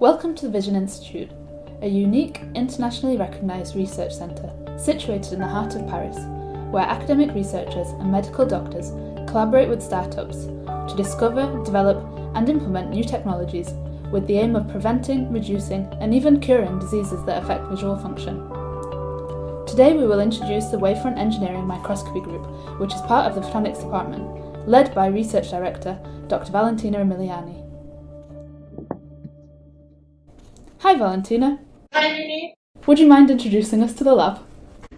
Welcome to the Vision Institute, a unique, internationally recognised research centre situated in the heart of Paris, where academic researchers and medical doctors collaborate with startups to discover, develop and implement new technologies with the aim of preventing, reducing and even curing diseases that affect visual function. Today we will introduce the Wavefront Engineering Microscopy Group, which is part of the Photonics Department, led by Research Director Dr. Valentina Emiliani. Hi Valentina. Hi Mini. Would you mind introducing us to the lab?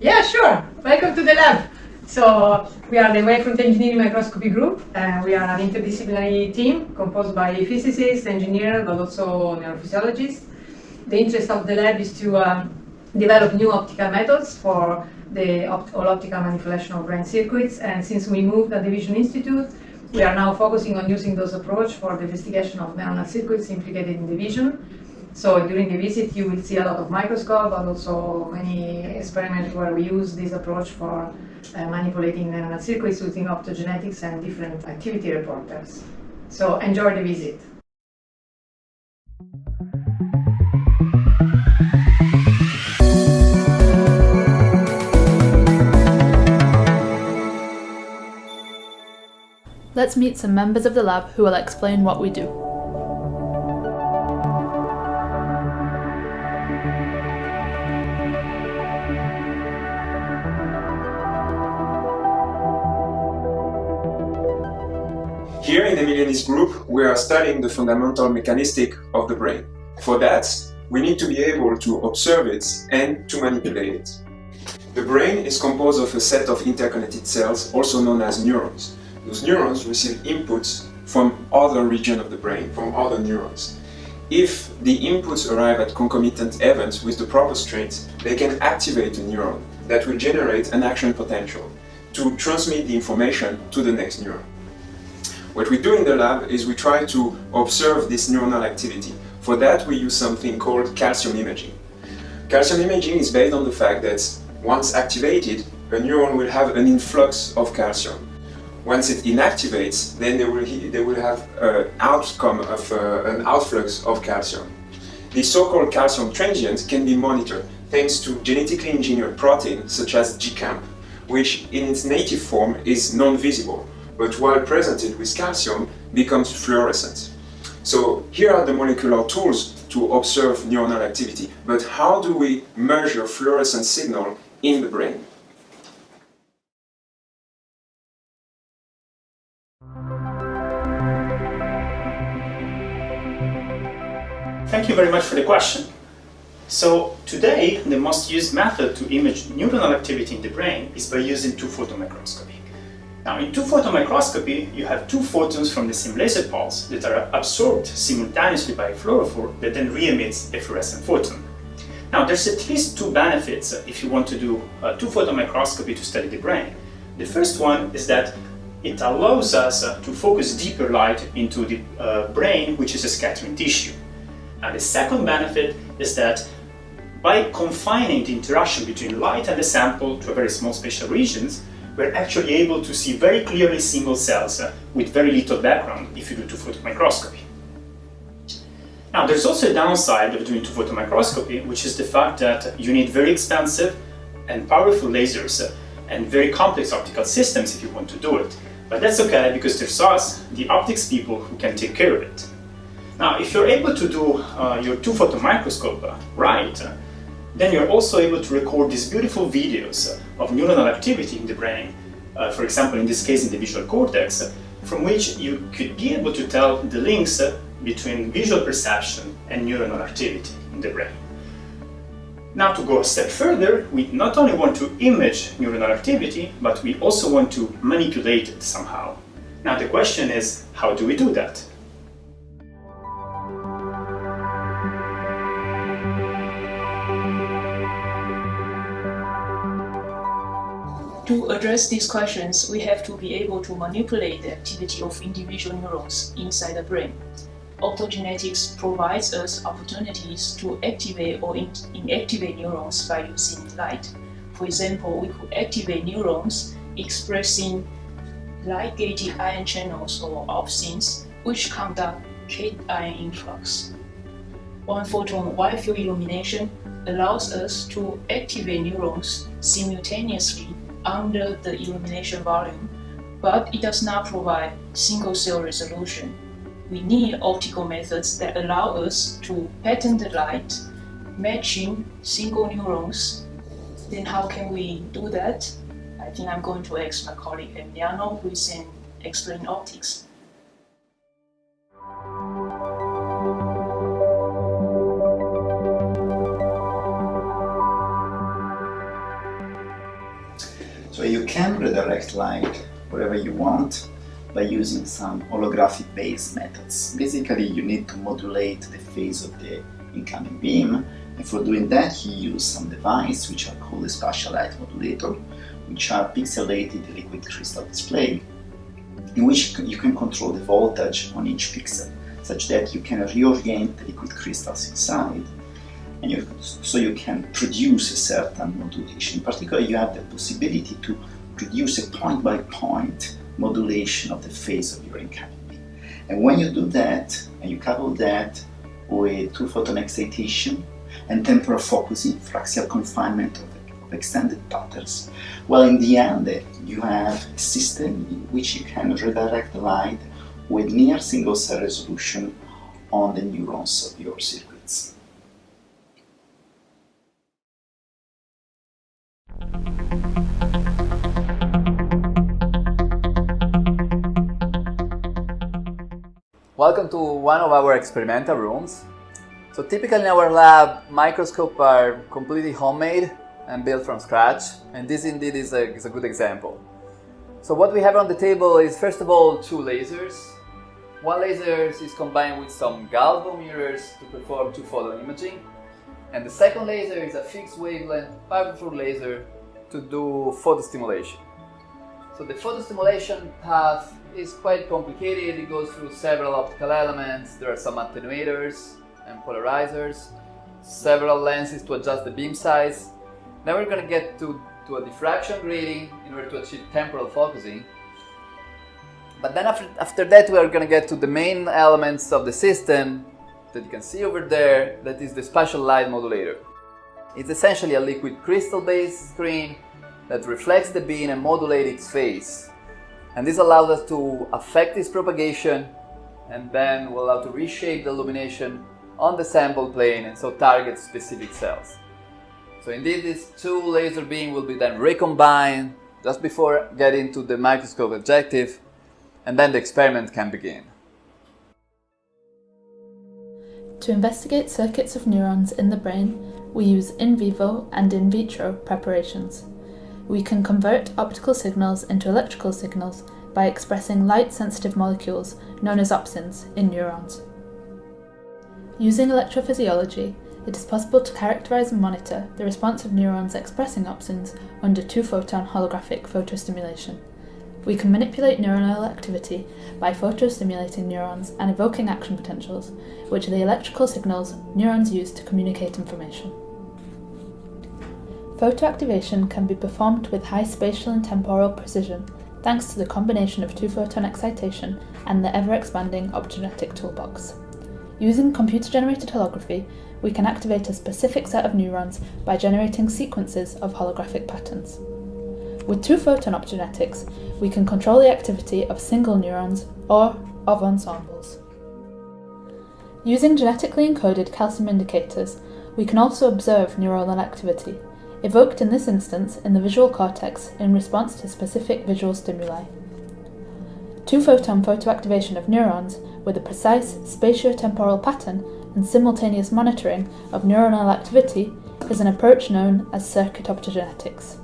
Yeah, sure. Welcome to the lab. So we are the Wavefront Engineering Microscopy Group. We are an interdisciplinary team composed by physicists, engineers, but also neurophysiologists. The interest of the lab is to develop new optical methods for the all optical manipulation of brain circuits. And since we moved at the Vision Institute, we are now focusing on using those approaches for the investigation of neuronal circuits implicated in the vision. So during the visit, you will see a lot of microscope, but also many experiments where we use this approach for manipulating neuronal circuits using optogenetics and different activity reporters. So enjoy the visit. Let's meet some members of the lab who will explain what we do. Here in Emiliani's group, we are studying the fundamental mechanistic of the brain. For that, we need to be able to observe it and to manipulate it. The brain is composed of a set of interconnected cells, also known as neurons. Those neurons receive inputs from other regions of the brain, from other neurons. If the inputs arrive at concomitant events with the proper strength, they can activate a neuron that will generate an action potential to transmit the information to the next neuron. What we do in the lab is we try to observe this neuronal activity. For that, we use something called calcium imaging. Calcium imaging is based on the fact that once activated, a neuron will have an influx of calcium. Once it inactivates, then they will have an outcome of an outflux of calcium. These so-called calcium transients can be monitored thanks to genetically engineered protein such as GCAMP, which in its native form is non-visible, but while presented with calcium becomes fluorescent. So here are the molecular tools to observe neuronal activity, but how do we measure fluorescent signal in the brain? Thank you very much for the question. So today, the most used method to image neuronal activity in the brain is by using two-photon microscopy. Now, in two-photon microscopy, you have two photons from the same laser pulse that are absorbed simultaneously by a fluorophore that then re-emits a fluorescent photon. Now, there's at least two benefits if you want to do two-photon microscopy to study the brain. The first one is that it allows us to focus deeper light into the brain, which is a scattering tissue. Now, the second benefit is that by confining the interaction between light and the sample to a very small spatial regions, we're actually able to see very clearly single cells with very little background if you do two-photon microscopy. Now, there's also a downside of doing two-photon microscopy, which is the fact that you need very expensive and powerful lasers and very complex optical systems if you want to do it. But that's okay, because there's us, the optics people, who can take care of it. Now, if you're able to do your two-photon microscope right, then you're also able to record these beautiful videos of neuronal activity in the brain, for example, in this case in the visual cortex, from which you could be able to tell the links between visual perception and neuronal activity in the brain. Now, to go a step further, we not only want to image neuronal activity, but we also want to manipulate it somehow. Now, the question is, how do we do that? To address these questions, we have to be able to manipulate the activity of individual neurons inside the brain. Optogenetics provides us opportunities to activate or inactivate neurons by using light. For example, we could activate neurons expressing light-gated ion channels or opsins, which conduct cation influx. one-photon wide-field illumination allows us to activate neurons simultaneously under the illumination volume, but it does not provide single-cell resolution. We need optical methods that allow us to pattern the light, matching single neurons. Then how can we do that? I think I'm going to ask my colleague Emiliano, who is an expert in optics. So you can redirect light wherever you want by using some holographic based methods. Basically, you need to modulate the phase of the incoming beam, and for doing that you use some device which are called the Spatial light modulator, which are pixelated liquid crystal display in which you can control the voltage on each pixel such that you can reorient the liquid crystals inside, and so you can produce a certain modulation. In particular, you have the possibility to produce a point-by-point modulation of the phase of your incoming beam. And when you do that, and you couple that with two-photon excitation and temporal focusing for axial confinement of extended patterns, well, in the end, you have a system in which you can redirect the light with near single-cell resolution on the neurons of your circuits. Welcome to one of our experimental rooms. So typically in our lab, microscopes are completely homemade and built from scratch, and this indeed is a good example. So what we have on the table is, first of all, two lasers. One laser is combined with some galvo mirrors to perform two-photon imaging, and the second laser is a fixed wavelength powerful laser to do photostimulation. So the photostimulation path is quite complicated. It goes through several optical elements. There are some attenuators and polarizers, several lenses to adjust the beam size. Then we're going to get to a diffraction grating in order to achieve temporal focusing. But then after that we are going to get to the main elements of the system that you can see over there, that is the spatial light modulator. It's essentially a liquid crystal based screen that reflects the beam and modulates its phase. And this allows us to affect its propagation, and then will allow to reshape the illumination on the sample plane and so target specific cells. So indeed these two laser beams will be then recombined just before getting to the microscope objective, and then the experiment can begin. To investigate circuits of neurons in the brain, we use in vivo and in vitro preparations. We can convert optical signals into electrical signals by expressing light-sensitive molecules known as opsins in neurons. Using electrophysiology, it is possible to characterize and monitor the response of neurons expressing opsins under two-photon holographic photostimulation. We can manipulate neuronal activity by photostimulating neurons and evoking action potentials, which are the electrical signals neurons use to communicate information. Photoactivation can be performed with high spatial and temporal precision thanks to the combination of two-photon excitation and the ever-expanding optogenetic toolbox. Using computer-generated holography, we can activate a specific set of neurons by generating sequences of holographic patterns. With two-photon optogenetics, we can control the activity of single neurons or of ensembles. Using genetically encoded calcium indicators, we can also observe neuronal activity, evoked in this instance in the visual cortex in response to specific visual stimuli. Two-photon photoactivation of neurons with a precise spatiotemporal pattern and simultaneous monitoring of neuronal activity is an approach known as circuit optogenetics.